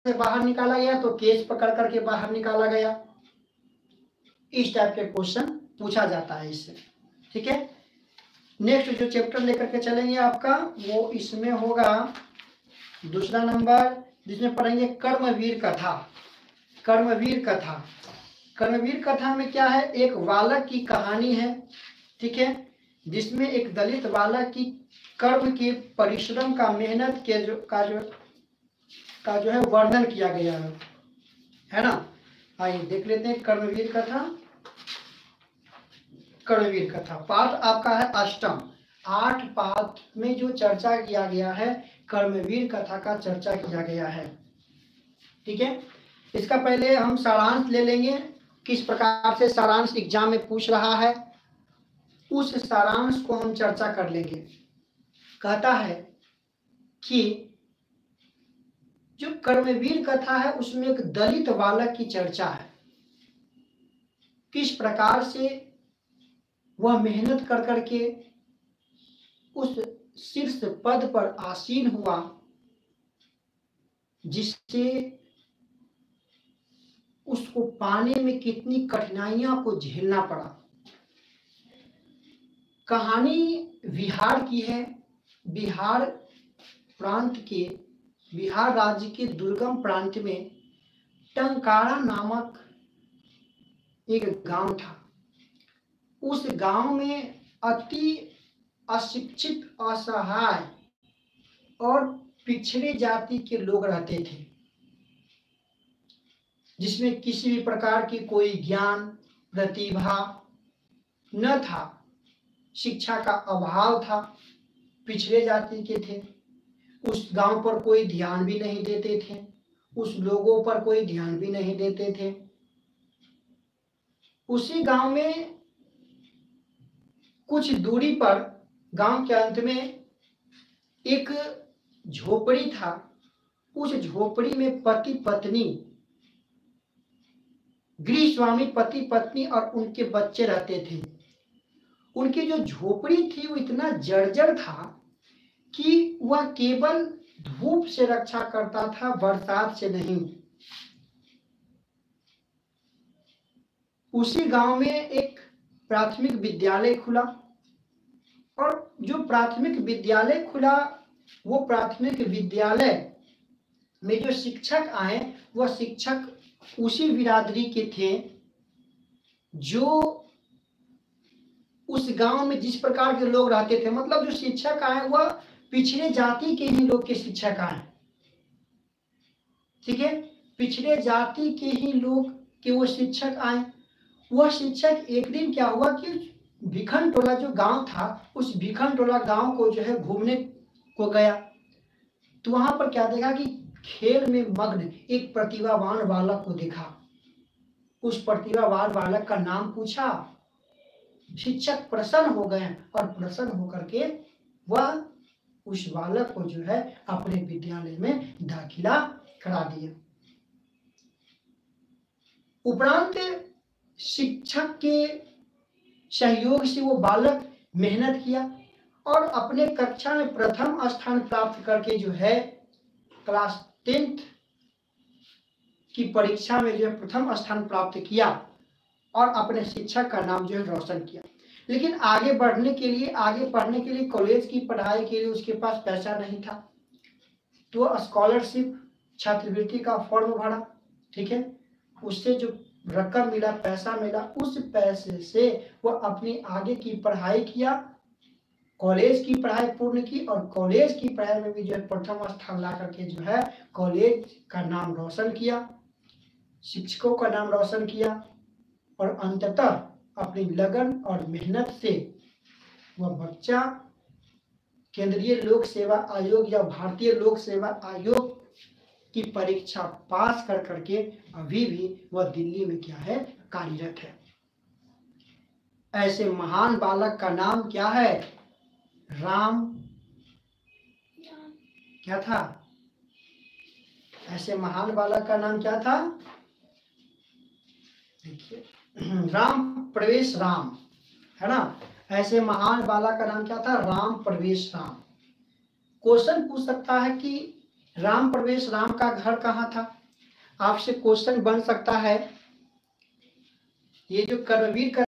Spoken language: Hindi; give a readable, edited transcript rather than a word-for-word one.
से बाहर निकाला गया तो केस पकड़ करके बाहर निकाला गया। इस टाइप के क्वेश्चन पूछा जाता है इससे। ठीक है, नेक्स्ट जो चैप्टर लेकर के चलेंगे आपका वो इसमें होगा दूसरा नंबर, जिसमें पढ़ेंगे कर्मवीर कथा। कर्मवीर कथा, कर्मवीर कथा में क्या है, एक बालक की कहानी है। ठीक है, जिसमें एक दलित बालक की कर्म के परिश्रम का, मेहनत के का जो है वर्णन किया गया है ना। आइए देख लेते हैं कर्मवीर कथा। कर्मवीर कथा पाठ आपका है अष्टम। 8 पाठ में जो चर्चा किया गया है कर्मवीर कथा का चर्चा किया गया है। ठीक है, इसका पहले हम सारांश ले लेंगे, किस प्रकार से सारांश एग्जाम में पूछ रहा है, उस सारांश को हम चर्चा कर लेंगे। कहता है कि जो कर्मवीर कथा है उसमें एक दलित बालक की चर्चा है, किस प्रकार से वह मेहनत कर करके उस शीर्ष पद पर आसीन हुआ, जिससे उसको पाने में कितनी कठिनाइयों को झेलना पड़ा। कहानी बिहार की है। बिहार प्रांत के, बिहार राज्य के दुर्गम प्रांत में टंकारा नामक एक गांव था। उस गांव में अति अशिक्षित, असहाय और पिछड़े जाति के लोग रहते थे, जिसमें किसी भी प्रकार की कोई ज्ञान, प्रतिभा न था, शिक्षा का अभाव था, पिछड़े जाति के थे। उस गांव पर कोई ध्यान भी नहीं देते थे, उस लोगों पर कोई ध्यान भी नहीं देते थे। उसी गांव में कुछ दूरी पर, गांव के अंत में एक झोपड़ी था। उस झोपड़ी में पति पत्नी, गृह स्वामी, पति पत्नी और उनके बच्चे रहते थे। उनकी जो झोपड़ी थी वो इतना जर्जर था कि वह केवल धूप से रक्षा करता था, बरसात से नहीं। उसी गांव में एक प्राथमिक विद्यालय खुला, और जो प्राथमिक विद्यालय खुला वो प्राथमिक विद्यालय में जो शिक्षक आए वह शिक्षक उसी बिरादरी के थे जो उस गांव में जिस प्रकार के लोग रहते थे। मतलब जो शिक्षक आए वह पिछड़े जाति के ही लोग के शिक्षक आए। ठीक है, पिछड़े जाति के ही लोग के वो शिक्षक आए। वह शिक्षक एक दिन क्या हुआ कि भिखन टोला जो गांव था, उस भिखन टोला गांव को जो है घूमने को गया, तो वहां पर क्या देखा कि खेल में मग्न एक प्रतिभावान बालक को देखा। उस प्रतिभावान बालक का नाम पूछा, शिक्षक प्रसन्न हो गए और प्रसन्न होकर के वह उस बालक को जो है अपने विद्यालय में दाखिला करा दिया। उपरांत शिक्षक के सहयोग से वो बालक मेहनत किया और अपने कक्षा में प्रथम स्थान प्राप्त करके जो है क्लास 10th की परीक्षा में जो है प्रथम स्थान प्राप्त किया और अपने शिक्षक का नाम जो है रोशन किया। लेकिन आगे बढ़ने के लिए, आगे पढ़ने के लिए, कॉलेज की पढ़ाई के लिए उसके पास पैसा नहीं था, तो स्कॉलरशिप, छात्रवृत्ति का फॉर्म भरा। ठीक है, उससे जो रकम मिला, पैसा मिला, उस पैसे से वह अपनी आगे की पढ़ाई किया, कॉलेज की पढ़ाई पूर्ण की और कॉलेज की पढ़ाई में भी जो है प्रथम स्थान ला करके जो है कॉलेज का नाम रोशन किया, शिक्षकों का नाम रोशन किया और अंततः अपनी लगन और मेहनत से वह बच्चा केंद्रीय लोक सेवा आयोग या भारतीय लोक सेवा आयोग की परीक्षा पास कर करके अभी भी वह दिल्ली में क्या है, कार्यरत है। ऐसे महान बालक का नाम क्या है? राम क्या था? ऐसे महान बालक का नाम क्या था? देखिए, राम प्रवेश राम, है ना। ऐसे महान बालक का नाम क्या था? राम प्रवेश राम। क्वेश्चन पूछ सकता है कि राम प्रवेश, राम का घर कहाँ था? आपसे क्वेश्चन बन सकता है। ये जो करवीर